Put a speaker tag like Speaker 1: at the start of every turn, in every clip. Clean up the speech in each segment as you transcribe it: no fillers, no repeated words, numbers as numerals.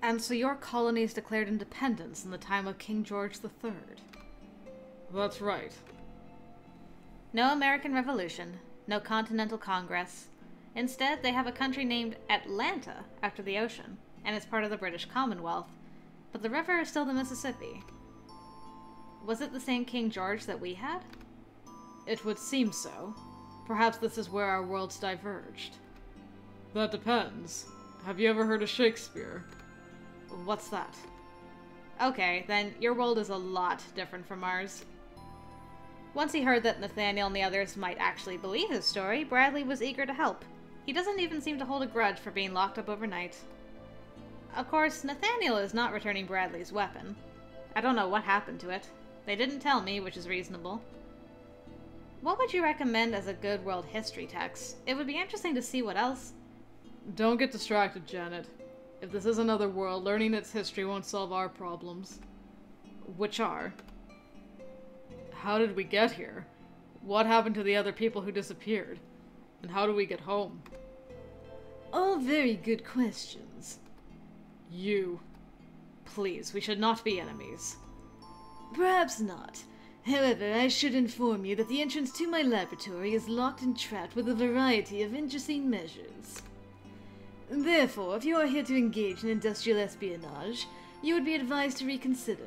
Speaker 1: And so your colonies declared independence in the time of King George III.
Speaker 2: That's right.
Speaker 1: No American Revolution, no Continental Congress. Instead, they have a country named Atlanta after the ocean, and it's part of the British Commonwealth, but the river is still the Mississippi. Was it the same King George that we had?
Speaker 2: It would seem so. Perhaps this is where our worlds diverged. That depends. Have you ever heard of Shakespeare?
Speaker 1: What's that? Okay, then your world is a lot different from ours. Once he heard that Nathaniel and the others might actually believe his story, Bradley was eager to help. He doesn't even seem to hold a grudge for being locked up overnight. Of course, Nathaniel is not returning Bradley's weapon. I don't know what happened to it. They didn't tell me, which is reasonable. What would you recommend as a good world history text? It would be interesting to see what else...
Speaker 2: Don't get distracted, Janet. If this is another world, learning its history won't solve our problems. Which are? How did we get here? What happened to the other people who disappeared? And how do we get home?
Speaker 3: All very good questions.
Speaker 2: You.
Speaker 1: Please, we should not be enemies.
Speaker 3: Perhaps not. However, I should inform you that the entrance to my laboratory is locked and trapped with a variety of interesting measures. Therefore, if you are here to engage in industrial espionage, you would be advised to reconsider,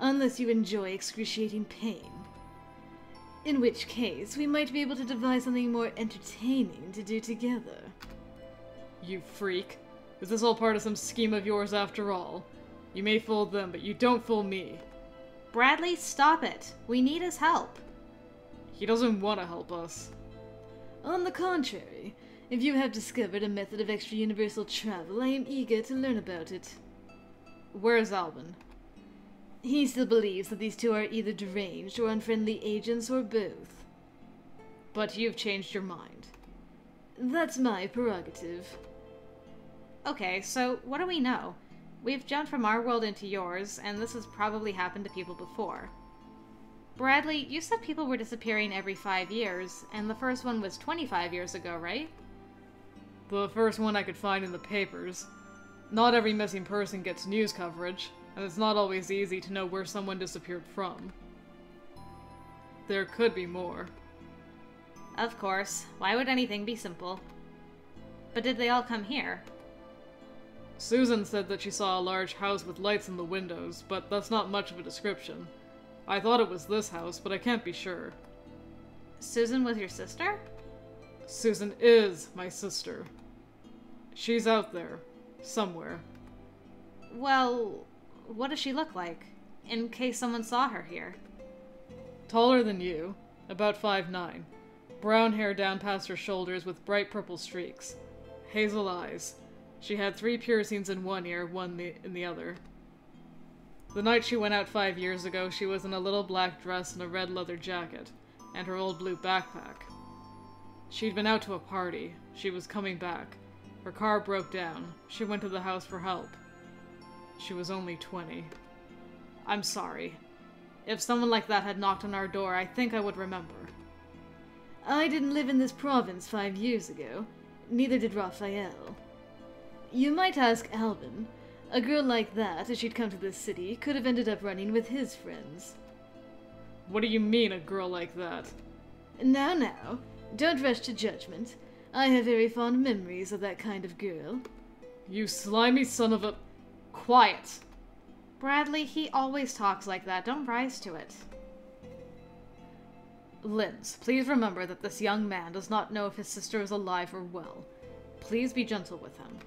Speaker 3: unless you enjoy excruciating pain. In which case, we might be able to devise something more entertaining to do together.
Speaker 2: You freak. Is this all part of some scheme of yours after all? You may fool them, but you don't fool me.
Speaker 1: Bradley, stop it. We need his help.
Speaker 2: He doesn't want to help us.
Speaker 3: On the contrary, if you have discovered a method of extra-universal travel, I am eager to learn about it.
Speaker 2: Where's Alvin?
Speaker 3: He still believes that these two are either deranged or unfriendly agents or both.
Speaker 2: But you've changed your mind.
Speaker 3: That's my prerogative.
Speaker 1: Okay, so what do we know? We've jumped from our world into yours, and this has probably happened to people before. Bradley, you said people were disappearing every 5 years, and the first one was 25 years ago, right?
Speaker 2: The first one I could find in the papers. Not every missing person gets news coverage, and it's not always easy to know where someone disappeared from. There could be more.
Speaker 1: Of course. Why would anything be simple? But did they all come here?
Speaker 2: Susan said that she saw a large house with lights in the windows, but that's not much of a description. I thought it was this house, but I can't be sure.
Speaker 1: Susan was your sister?
Speaker 2: Susan is my sister. She's out there. Somewhere.
Speaker 1: Well, what does she look like? In case someone saw her here.
Speaker 2: Taller than you. About 5'9". Brown hair down past her shoulders with bright purple streaks. Hazel eyes. She had 3 piercings in one ear, one in the other. The night she went out 5 years ago, she was in a little black dress and a red leather jacket, and her old blue backpack. She'd been out to a party. She was coming back. Her car broke down. She went to the house for help. She was only 20. I'm sorry. If someone like that had knocked on our door, I think I would remember.
Speaker 3: I didn't live in this province 5 years ago. Neither did Raphael. You might ask Alvin. A girl like that, if she'd come to this city, could have ended up running with his friends.
Speaker 2: What do you mean, a girl like that?
Speaker 3: Now, don't rush to judgment. I have very fond memories of that kind of girl.
Speaker 2: You slimy son of a... Quiet!
Speaker 1: Bradley, he always talks like that. Don't rise to it.
Speaker 2: Linds, please remember that this young man does not know if his sister is alive or well. Please be gentle with him.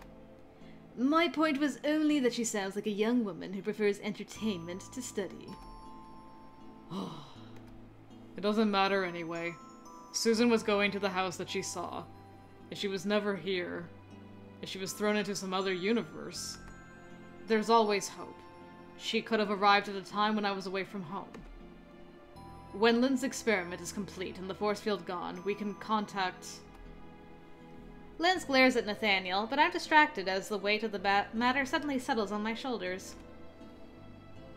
Speaker 3: My point was only that she sounds like a young woman who prefers entertainment to study.
Speaker 2: It doesn't matter anyway. Susan was going to the house that she saw. If she was never here, if she was thrown into some other universe, there's always hope. She could have arrived at a time when I was away from home. When Lynn's experiment is complete and the force field gone, we can contact...
Speaker 1: Linds glares at Nathaniel, but I'm distracted as the weight of the matter suddenly settles on my shoulders.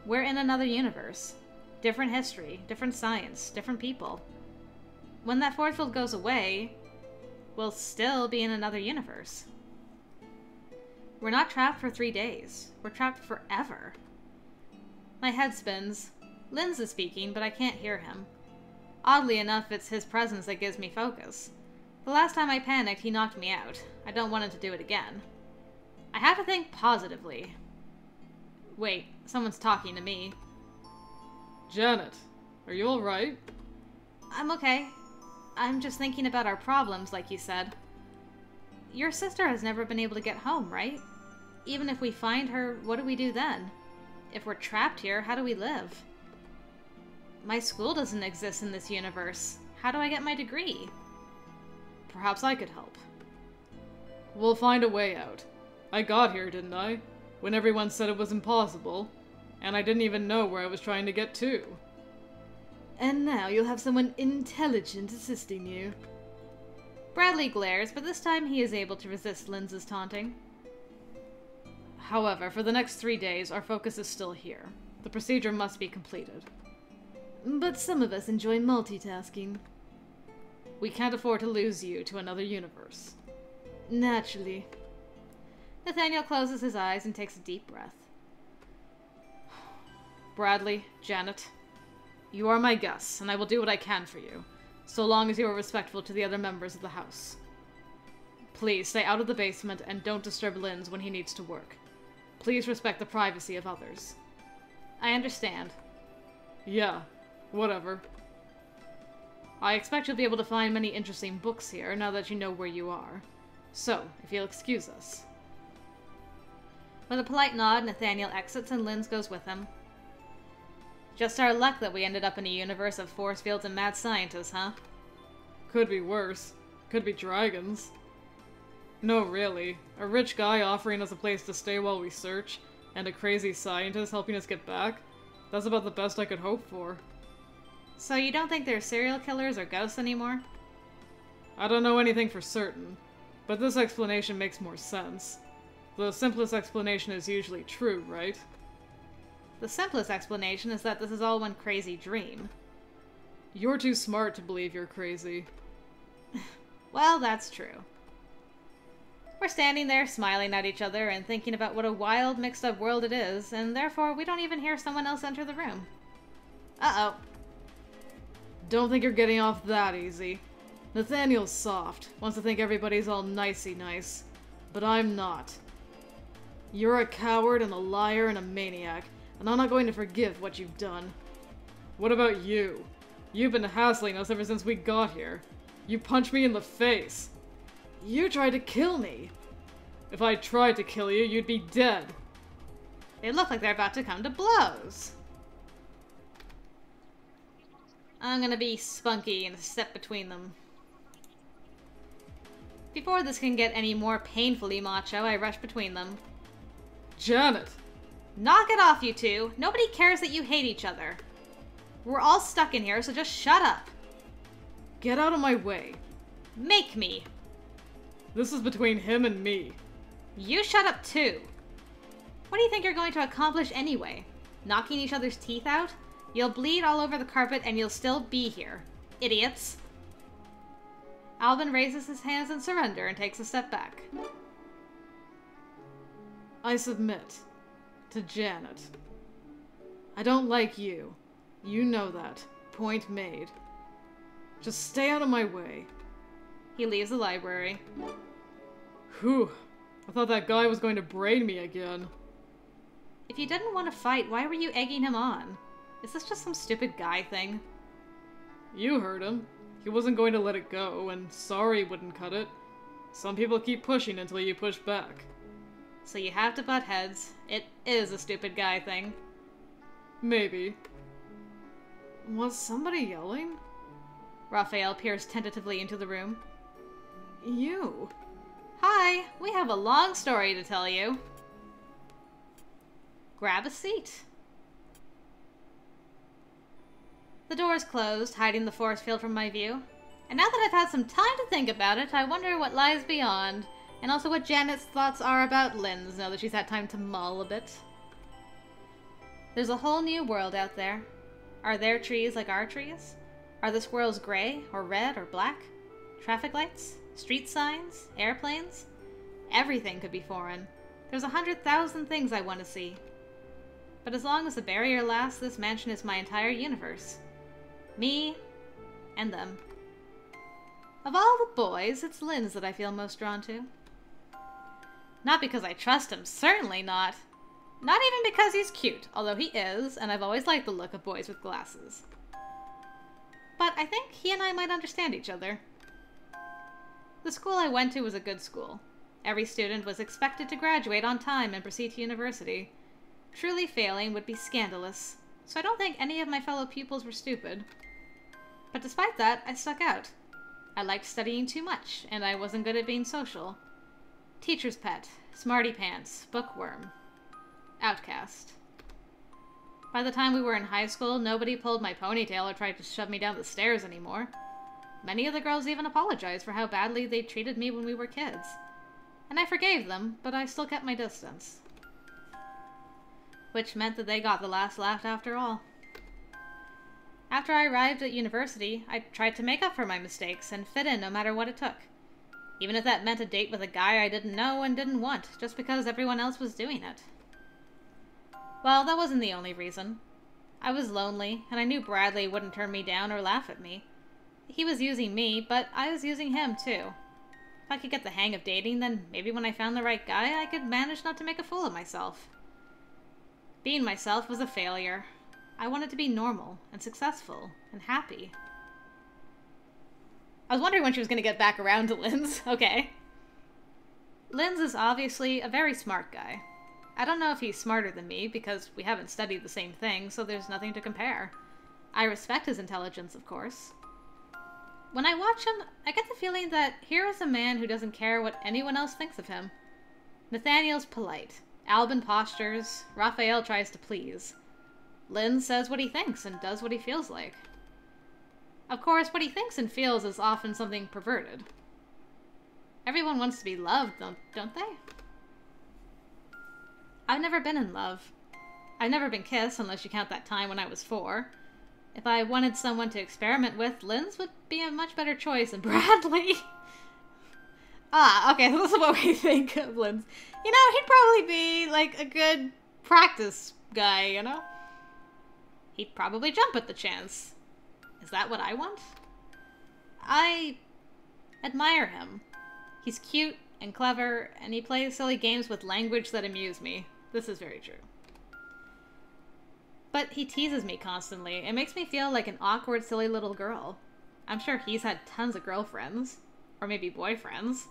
Speaker 1: We're in another universe. Different history, different science, different people. When that force field goes away, we'll still be in another universe. We're not trapped for 3 days. We're trapped forever. My head spins. Linds is speaking, but I can't hear him. Oddly enough, it's his presence that gives me focus. The last time I panicked, he knocked me out. I don't want him to do it again. I have to think positively. Wait, someone's talking to me.
Speaker 2: Janet, are you alright?
Speaker 1: I'm okay. I'm just thinking about our problems, like you said. Your sister has never been able to get home, right? Even if we find her, what do we do then? If we're trapped here, how do we live? My school doesn't exist in this universe. How do I get my degree?
Speaker 2: Perhaps I could help. We'll find a way out. I got here, didn't I? When everyone said it was impossible. And I didn't even know where I was trying to get to.
Speaker 3: And now you'll have someone intelligent assisting you.
Speaker 1: Bradley glares, but this time he is able to resist Linds's taunting.
Speaker 2: However, for the next 3 days, our focus is still here. The procedure must be completed.
Speaker 3: But some of us enjoy multitasking.
Speaker 2: We can't afford to lose you to another universe.
Speaker 3: Naturally.
Speaker 1: Nathaniel closes his eyes and takes a deep breath.
Speaker 2: Bradley, Janet, you are my guests, and I will do what I can for you, so long as you are respectful to the other members of the house. Please stay out of the basement and don't disturb Linds when he needs to work. Please respect the privacy of others.
Speaker 1: I understand.
Speaker 2: Yeah, whatever. I expect you'll be able to find many interesting books here now that you know where you are. So, if you'll excuse us.
Speaker 1: With a polite nod, Nathaniel exits and Linds goes with him. Just our luck that we ended up in a universe of force fields and mad scientists, huh?
Speaker 2: Could be worse. Could be dragons. No, really. A rich guy offering us a place to stay while we search, and a crazy scientist helping us get back? That's about the best I could hope for.
Speaker 1: So you don't think they're serial killers or ghosts anymore?
Speaker 2: I don't know anything for certain, but this explanation makes more sense. The simplest explanation is usually true, right?
Speaker 1: The simplest explanation is that this is all one crazy dream.
Speaker 2: You're too smart to believe you're crazy.
Speaker 1: Well, that's true. We're standing there smiling at each other and thinking about what a wild, mixed-up world it is, and therefore we don't even hear someone else enter the room. Uh-oh.
Speaker 2: Don't think you're getting off that easy. Nathaniel's soft, wants to think everybody's all nicey nice. But I'm not. You're a coward and a liar and a maniac, and I'm not going to forgive what you've done. What about you? You've been hassling us ever since we got here. You punched me in the face. You tried to kill me. If I tried to kill you, you'd be dead.
Speaker 1: They look like they're about to come to blows. I'm gonna be spunky and step between them. Before this can get any more painfully macho, I rush between them.
Speaker 2: Janet!
Speaker 1: Knock it off, you two! Nobody cares that you hate each other. We're all stuck in here, so just shut up.
Speaker 2: Get out of my way.
Speaker 1: Make me.
Speaker 2: This is between him and me.
Speaker 1: You shut up too. What do you think you're going to accomplish anyway? Knocking each other's teeth out? You'll bleed all over the carpet and you'll still be here. Idiots. Alvin raises his hands in surrender and takes a step back.
Speaker 2: I submit to Janet. I don't like you. You know that. Point made. Just stay out of my way.
Speaker 1: He leaves the library.
Speaker 2: Whew. I thought that guy was going to brain me again.
Speaker 1: If you didn't want to fight, why were you egging him on? Is this just some stupid guy thing?
Speaker 2: You heard him. He wasn't going to let it go, and sorry wouldn't cut it. Some people keep pushing until you push back.
Speaker 1: So you have to butt heads. It is a stupid guy thing.
Speaker 2: Maybe. Was somebody yelling?
Speaker 1: Raphael peers tentatively into the room.
Speaker 2: You.
Speaker 1: Hi, we have a long story to tell you. Grab a seat. The door is closed, hiding the force field from my view. And now that I've had some time to think about it, I wonder what lies beyond, and also what Janet's thoughts are about Linds now that she's had time to mull a bit. There's a whole new world out there. Are there trees like our trees? Are the squirrels gray, or red, or black? Traffic lights? Street signs? Airplanes? Everything could be foreign. There's 100,000 things I want to see. But as long as the barrier lasts, this mansion is my entire universe. Me, and them. Of all the boys, it's Linds that I feel most drawn to. Not because I trust him, certainly not. Not even because he's cute, although he is, and I've always liked the look of boys with glasses. But I think he and I might understand each other. The school I went to was a good school. Every student was expected to graduate on time and proceed to university. Truly failing would be scandalous, so I don't think any of my fellow pupils were stupid. But despite that, I stuck out. I liked studying too much, and I wasn't good at being social. Teacher's pet, smarty pants, bookworm, outcast. By the time we were in high school, nobody pulled my ponytail or tried to shove me down the stairs anymore. Many of the girls even apologized for how badly they treated me when we were kids. And I forgave them, but I still kept my distance. Which meant that they got the last laugh after all. After I arrived at university, I tried to make up for my mistakes and fit in no matter what it took. Even if that meant a date with a guy I didn't know and didn't want, just because everyone else was doing it. Well, that wasn't the only reason. I was lonely, and I knew Bradley wouldn't turn me down or laugh at me. He was using me, but I was using him too. If I could get the hang of dating, then maybe when I found the right guy, I could manage not to make a fool of myself. Being myself was a failure. I wanted to be normal, and successful, and happy. I was wondering when she was going to get back around to Linds. Okay. Linds is obviously a very smart guy. I don't know if he's smarter than me, because we haven't studied the same thing, so there's nothing to compare. I respect his intelligence, of course. When I watch him, I get the feeling that here is a man who doesn't care what anyone else thinks of him. Nathaniel's polite. Albin postures. Raphael tries to please. Linds says what he thinks and does what he feels like. Of course, what he thinks and feels is often something perverted. Everyone wants to be loved, don't they? I've never been in love. I've never been kissed, unless you count that time when I was 4. If I wanted someone to experiment with, Linds would be a much better choice than Bradley. Okay, so this is what we think of Linds. You know, he'd probably be, like, a good practice guy, you know? He'd probably jump at the chance. Is that what I want? I admire him. He's cute and clever, and he plays silly games with language that amuse me. This is very true. But he teases me constantly. It makes me feel like an awkward, silly little girl. I'm sure he's had tons of girlfriends. Or maybe boyfriends.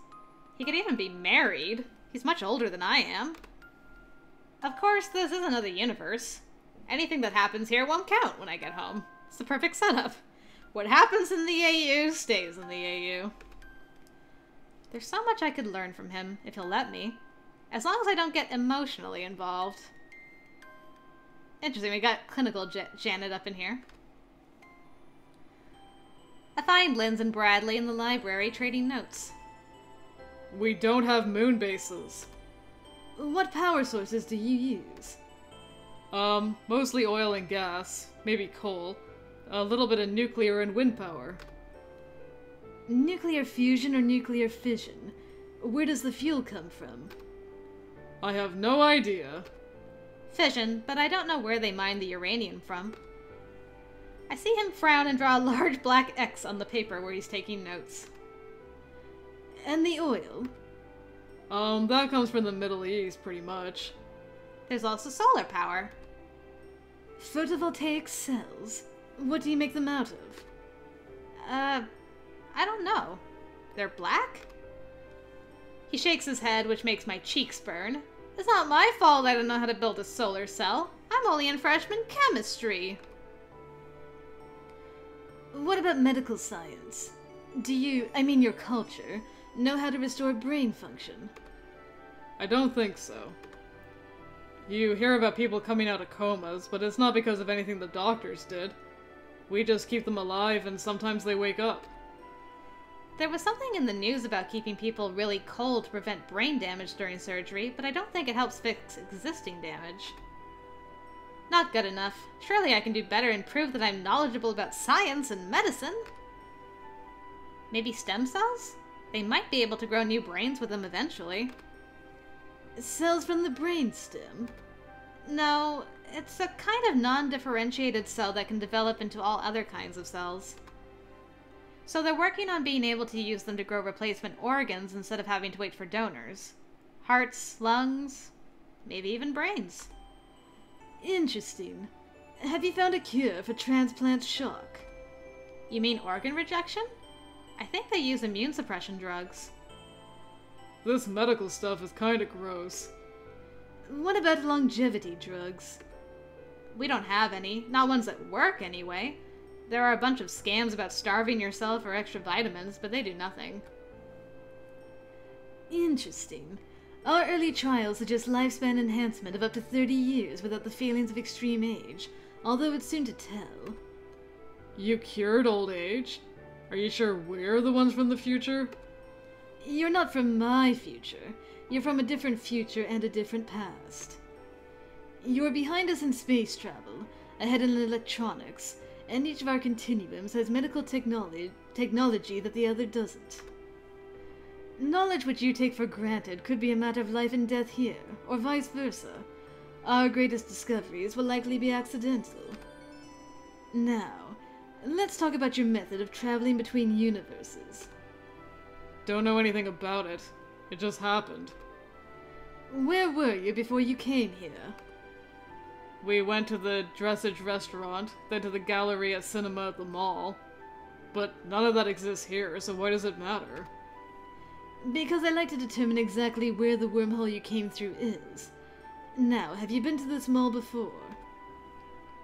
Speaker 1: He could even be married. He's much older than I am. Of course, this is another universe. Anything that happens here won't count when I get home. It's the perfect setup. What happens in the AU stays in the AU. There's so much I could learn from him, if he'll let me. As long as I don't get emotionally involved. Interesting, we got clinical Janet up in here. I find Linds and Bradley in the library trading notes.
Speaker 2: We don't have moon bases.
Speaker 3: What power sources do you use?
Speaker 2: Mostly oil and gas, maybe coal, a little bit of nuclear and wind power.
Speaker 3: Nuclear fusion or nuclear fission? Where does the fuel come from?
Speaker 2: I have no idea.
Speaker 1: Fission, but I don't know where they mine the uranium from. I see him frown and draw a large black X on the paper where he's taking notes.
Speaker 3: And the oil?
Speaker 2: That comes from the Middle East, pretty much.
Speaker 1: There's also solar power.
Speaker 3: Photovoltaic cells? What do you make them out of?
Speaker 1: I don't know. They're black? He shakes his head, which makes my cheeks burn. It's not my fault I don't know how to build a solar cell. I'm only in freshman chemistry.
Speaker 3: What about medical science? Do you, I mean your culture, know how to restore brain function?
Speaker 2: I don't think so. You hear about people coming out of comas, but it's not because of anything the doctors did. We just keep them alive, and sometimes they wake up.
Speaker 1: There was something in the news about keeping people really cold to prevent brain damage during surgery, but I don't think it helps fix existing damage. Not good enough. Surely I can do better and prove that I'm knowledgeable about science and medicine. Maybe stem cells? They might be able to grow new brains with them eventually.
Speaker 3: Cells from the brainstem?
Speaker 1: No, it's a kind of non-differentiated cell that can develop into all other kinds of cells. So they're working on being able to use them to grow replacement organs instead of having to wait for donors. Hearts, lungs, maybe even brains.
Speaker 3: Interesting. Have you found a cure for transplant shock?
Speaker 1: You mean organ rejection? I think they use immune suppression drugs.
Speaker 2: This medical stuff is kinda gross.
Speaker 3: What about longevity drugs?
Speaker 1: We don't have any, not ones that work anyway. There are a bunch of scams about starving yourself or extra vitamins, but they do nothing.
Speaker 3: Interesting. Our early trials suggest lifespan enhancement of up to 30 years without the failings of extreme age, although it's soon to tell.
Speaker 2: You cured old age? Are you sure we're the ones from the future?
Speaker 3: You're not from my future. You're from a different future and a different past. You're behind us in space travel, ahead in electronics, and each of our continuums has medical technology that the other doesn't. Knowledge which you take for granted could be a matter of life and death here, or vice versa. Our greatest discoveries will likely be accidental. Now, let's talk about your method of traveling between universes.
Speaker 2: Don't know anything about it. It just happened.
Speaker 3: Where were you before you came here?
Speaker 2: We went to the dressage restaurant, then to the Galleria cinema at the mall. But none of that exists here, so why does it matter?
Speaker 3: Because I like to determine exactly where the wormhole you came through is. Now, have you been to this mall before?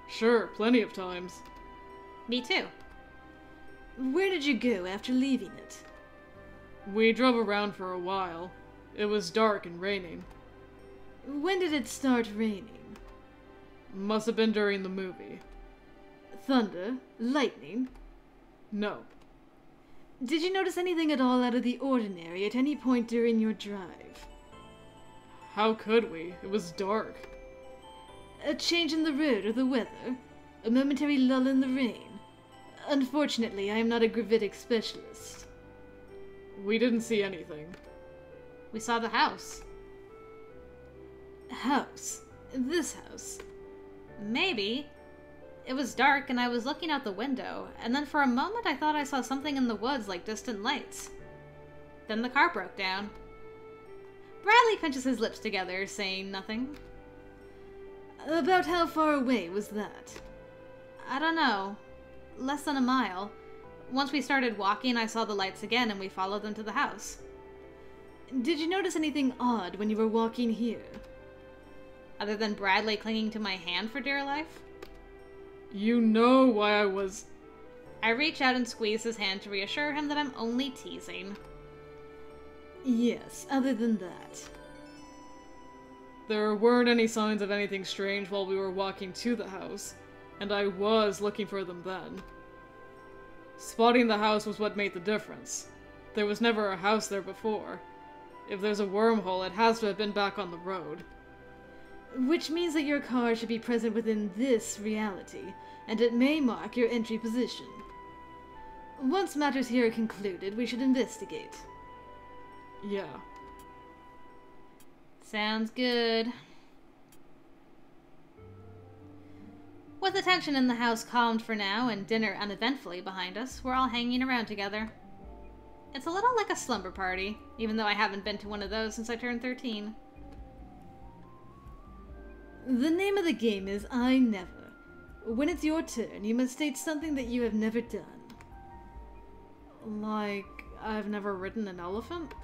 Speaker 2: Sure, plenty of times.
Speaker 1: Me too.
Speaker 3: Where did you go after leaving it?
Speaker 2: We drove around for a while. It was dark and raining.
Speaker 3: When did it start raining?
Speaker 2: Must have been during the movie.
Speaker 3: Thunder? Lightning?
Speaker 2: No.
Speaker 3: Did you notice anything at all out of the ordinary at any point during your drive?
Speaker 2: How could we? It was dark.
Speaker 3: A change in the road or the weather? A momentary lull in the rain? Unfortunately, I am not a gravitic specialist.
Speaker 2: We didn't see anything.
Speaker 1: We saw the house.
Speaker 3: House? This house?
Speaker 1: Maybe. It was dark and I was looking out the window, and then for a moment I thought I saw something in the woods like distant lights. Then the car broke down. Bradley pinches his lips together, saying nothing.
Speaker 3: About how far away was that?
Speaker 1: I don't know. Less than a mile. Once we started walking, I saw the lights again and we followed them to the house.
Speaker 3: Did you notice anything odd when you were walking here?
Speaker 1: Other than Bradley clinging to my hand for dear life?
Speaker 2: You know why I was...
Speaker 1: I reach out and squeeze his hand to reassure him that I'm only teasing.
Speaker 3: Yes, other than that.
Speaker 2: There weren't any signs of anything strange while we were walking to the house, and I was looking for them then. Spotting the house was what made the difference. There was never a house there before. If there's a wormhole, it has to have been back on the road.
Speaker 3: Which means that your car should be present within this reality, and it may mark your entry position. Once matters here are concluded, we should investigate.
Speaker 2: Yeah.
Speaker 1: Sounds good. With the tension in the house calmed for now and dinner uneventfully behind us, we're all hanging around together. It's a little like a slumber party, even though I haven't been to one of those since I turned 13.
Speaker 3: The name of the game is I Never. When it's your turn, you must state something that you have never done.
Speaker 2: Like, I've never ridden an elephant?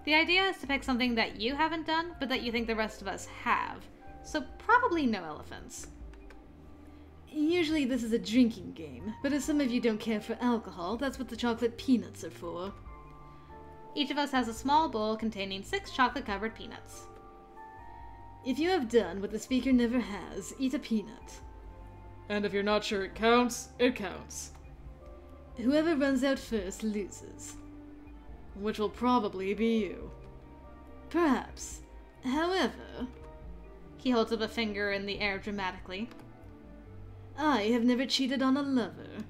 Speaker 1: The idea is to pick something that you haven't done, but that you think the rest of us have. So probably no elephants.
Speaker 3: Usually this is a drinking game, but as some of you don't care for alcohol, that's what the chocolate peanuts are for.
Speaker 1: Each of us has a small bowl containing 6 chocolate-covered peanuts.
Speaker 3: If you have done what the speaker never has, eat a peanut.
Speaker 2: And if you're not sure it counts, it counts.
Speaker 3: Whoever runs out first loses.
Speaker 2: Which will probably be you.
Speaker 3: Perhaps. However...
Speaker 1: He holds up a finger in the air dramatically.
Speaker 3: I have never cheated on a lover.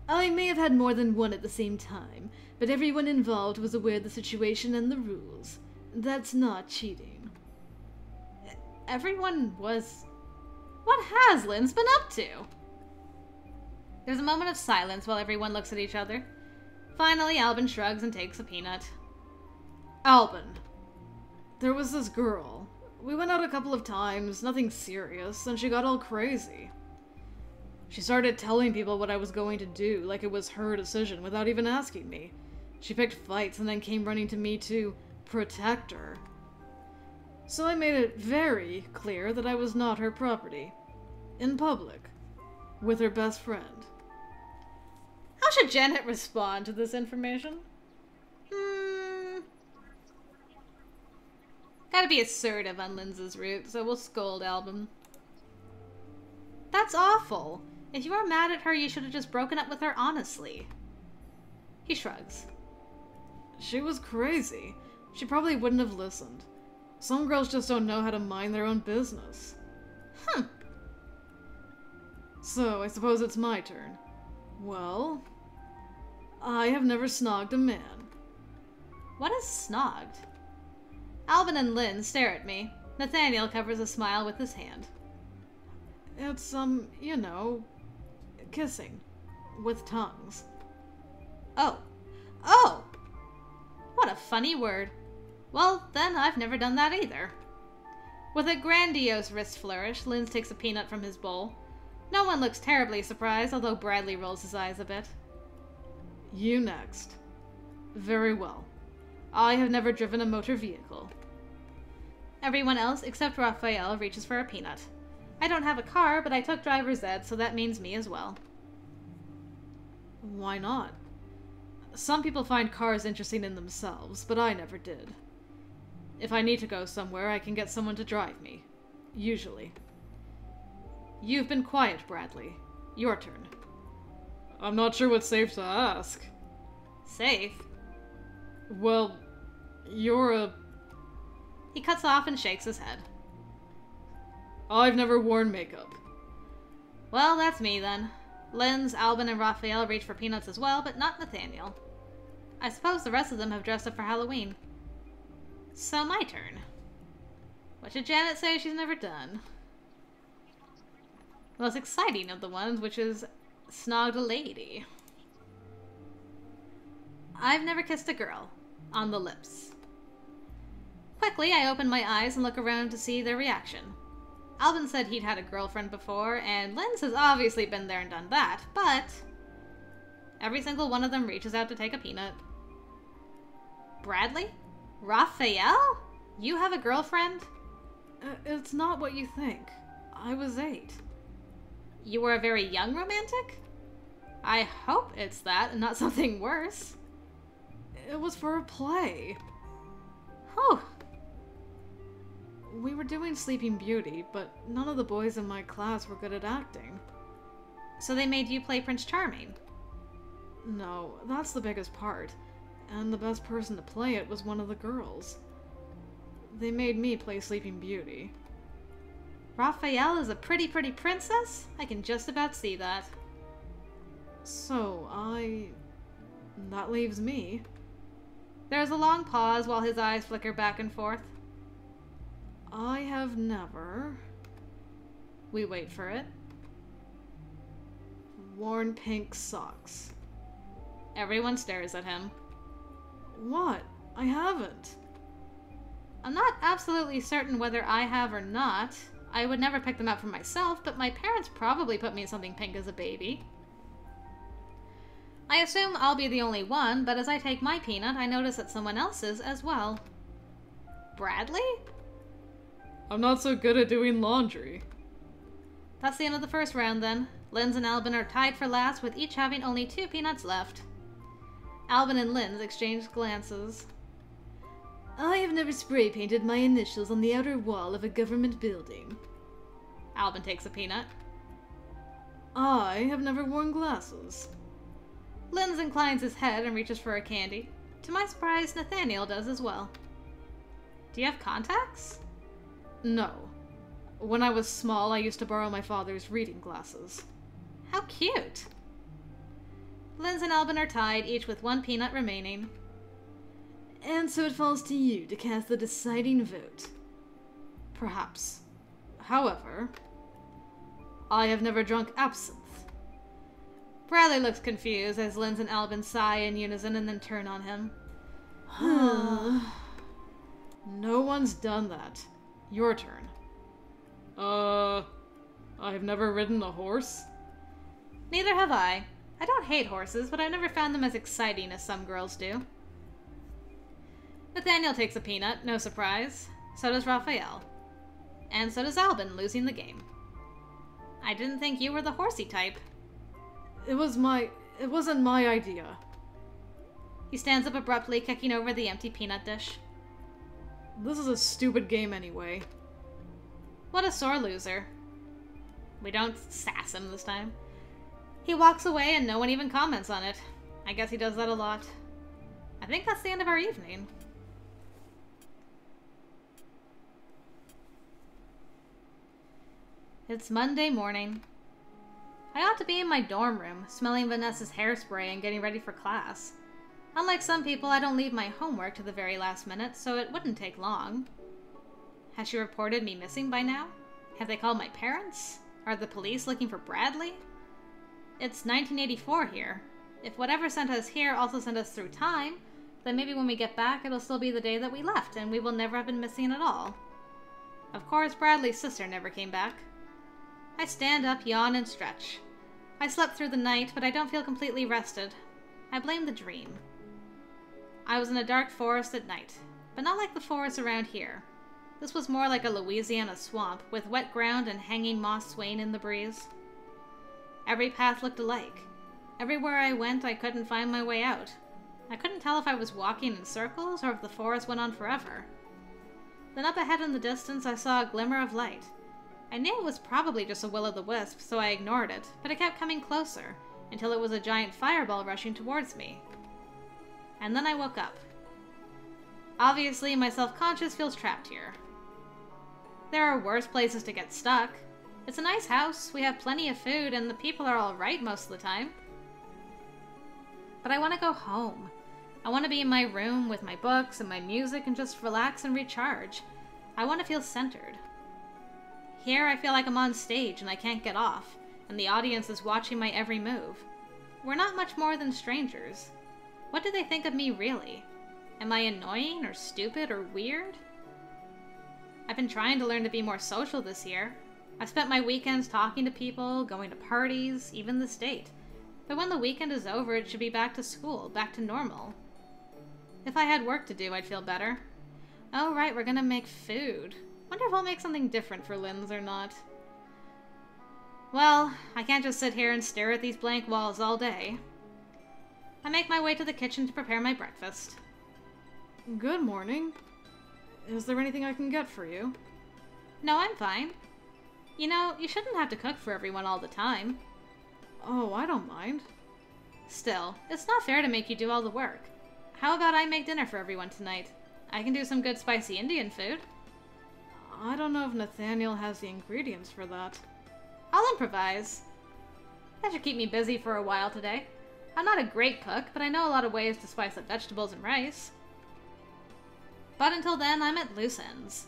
Speaker 3: I may have had more than one at the same time, but everyone involved was aware of the situation and the rules. That's not cheating.
Speaker 1: Everyone was... What has Linds been up to? There's a moment of silence while everyone looks at each other. Finally, Albin shrugs and takes a peanut.
Speaker 2: Albin. There was this girl. We went out a couple of times, nothing serious, and she got all crazy. She started telling people what I was going to do, like it was her decision, without even asking me. She picked fights and then came running to me to protect her. So I made it very clear that I was not her property. In public. With her best friend.
Speaker 1: How should Janet respond to this information? Gotta be assertive on Linds's route, so we'll scold Albin. That's awful. If you are mad at her, you should have just broken up with her honestly. He shrugs.
Speaker 2: She was crazy. She probably wouldn't have listened. Some girls just don't know how to mind their own business. So, I suppose it's my turn. Well, I have never snogged a man.
Speaker 1: What is snogged? Albin and Lynn stare at me. Nathaniel covers a smile with his hand.
Speaker 2: It's, you know, kissing. With tongues.
Speaker 1: Oh. Oh! What a funny word. Well, then I've never done that either. With a grandiose wrist flourish, Linds takes a peanut from his bowl. No one looks terribly surprised, although Bradley rolls his eyes a bit.
Speaker 2: You next. Very well. I have never driven a motor vehicle.
Speaker 1: Everyone else, except Raphael, reaches for a peanut. I don't have a car, but I took driver's ed, so that means me as well.
Speaker 2: Why not? Some people find cars interesting in themselves, but I never did. If I need to go somewhere, I can get someone to drive me. Usually. You've been quiet, Bradley. Your turn. I'm not sure what's safe to ask.
Speaker 1: Safe?
Speaker 2: Well, you're a...
Speaker 1: He cuts off and shakes his head.
Speaker 2: I've never worn makeup.
Speaker 1: Well, that's me then. Linds, Albin, and Raphael reach for peanuts as well, but not Nathaniel. I suppose the rest of them have dressed up for Halloween. So my turn. What should Janet say she's never done? The most exciting of the ones, which is snogged a lady. I've never kissed a girl. On the lips. Quickly, I open my eyes and look around to see their reaction. Albin said he'd had a girlfriend before, and Linds has obviously been there and done that, but... every single one of them reaches out to take a peanut. Bradley? Raphael? You have a girlfriend?
Speaker 2: It's not what you think. I was 8.
Speaker 1: You were a very young romantic? I hope it's that and not something worse.
Speaker 2: It was for a play.
Speaker 1: Oh.
Speaker 2: We were doing Sleeping Beauty, but none of the boys in my class were good at acting.
Speaker 1: So they made you play Prince Charming?
Speaker 2: No, that's the biggest part. And the best person to play it was one of the girls. They made me play Sleeping Beauty.
Speaker 1: Raphael is a pretty princess? I can just about see that.
Speaker 2: So, that leaves me.
Speaker 1: There's a long pause while his eyes flicker back and forth.
Speaker 2: I have never...
Speaker 1: We wait for it.
Speaker 2: Worn pink socks.
Speaker 1: Everyone stares at him.
Speaker 2: What? I haven't.
Speaker 1: I'm not absolutely certain whether I have or not. I would never pick them out for myself, but my parents probably put me in something pink as a baby. I assume I'll be the only one, but as I take my peanut, I notice that someone else is as well. Bradley?
Speaker 2: I'm not so good at doing laundry.
Speaker 1: That's the end of the first round, then. Linds and Albin are tied for last, with each having only 2 peanuts left. Albin and Linds exchange glances.
Speaker 3: I have never spray painted my initials on the outer wall of a government building.
Speaker 1: Albin takes a peanut.
Speaker 2: I have never worn glasses.
Speaker 1: Linds inclines his head and reaches for a candy. To my surprise, Nathaniel does as well. Do you have contacts?
Speaker 2: No. When I was small, I used to borrow my father's reading glasses.
Speaker 1: How cute! Linds and Albin are tied, each with 1 peanut remaining.
Speaker 3: And so it falls to you to cast the deciding vote.
Speaker 2: Perhaps. However, I have never drunk absinthe.
Speaker 1: Bradley looks confused as Linds and Albin sigh in unison and then turn on him.
Speaker 2: No one's done that. Your turn. I have never ridden a horse.
Speaker 1: Neither have I. I don't hate horses, but I've never found them as exciting as some girls do. Nathaniel takes a peanut, no surprise. So does Raphael. And so does Albin, losing the game. I didn't think you were the horsey type.
Speaker 2: It wasn't my idea.
Speaker 1: He stands up abruptly, kicking over the empty peanut dish.
Speaker 2: This is a stupid game anyway.
Speaker 1: What a sore loser. We don't sass him this time. He walks away and no one even comments on it. I guess he does that a lot. I think that's the end of our evening. It's Monday morning. I ought to be in my dorm room, smelling Vanessa's hairspray and getting ready for class. Unlike some people, I don't leave my homework to the very last minute, so it wouldn't take long. Has she reported me missing by now? Have they called my parents? Are the police looking for Bradley? It's 1984 here. If whatever sent us here also sent us through time, then maybe when we get back it'll still be the day that we left, and we will never have been missing at all. Of course, Bradley's sister never came back. I stand up, yawn, and stretch. I slept through the night, but I don't feel completely rested. I blame the dream. I was in a dark forest at night, but not like the forests around here. This was more like a Louisiana swamp, with wet ground and hanging moss swaying in the breeze. Every path looked alike. Everywhere I went, I couldn't find my way out. I couldn't tell if I was walking in circles or if the forest went on forever. Then up ahead in the distance, I saw a glimmer of light. I knew it was probably just a will-o'-the-wisp, so I ignored it, but it kept coming closer, until it was a giant fireball rushing towards me. And then I woke up. Obviously, my self-conscious feels trapped here. There are worse places to get stuck. It's a nice house, we have plenty of food, and the people are alright most of the time. But I want to go home. I want to be in my room with my books and my music and just relax and recharge. I want to feel centered. Here I feel like I'm on stage and I can't get off, and the audience is watching my every move. We're not much more than strangers. What do they think of me, really? Am I annoying or stupid or weird? I've been trying to learn to be more social this year. I've spent my weekends talking to people, going to parties, even this date. But when the weekend is over, it should be back to school, back to normal. If I had work to do, I'd feel better. Oh, right, we're gonna make food. Wonder if I'll make something different for Linds or not. Well, I can't just sit here and stare at these blank walls all day. I make my way to the kitchen to prepare my breakfast.
Speaker 2: Good morning. Is there anything I can get for you?
Speaker 1: No, I'm fine. You know, you shouldn't have to cook for everyone all the time.
Speaker 2: Oh, I don't mind.
Speaker 1: Still, it's not fair to make you do all the work. How about I make dinner for everyone tonight? I can do some good spicy Indian food.
Speaker 2: I don't know if Nathaniel has the ingredients for that.
Speaker 1: I'll improvise. That should keep me busy for a while today. I'm not a great cook, but I know a lot of ways to spice up vegetables and rice. But until then, I'm at loose ends.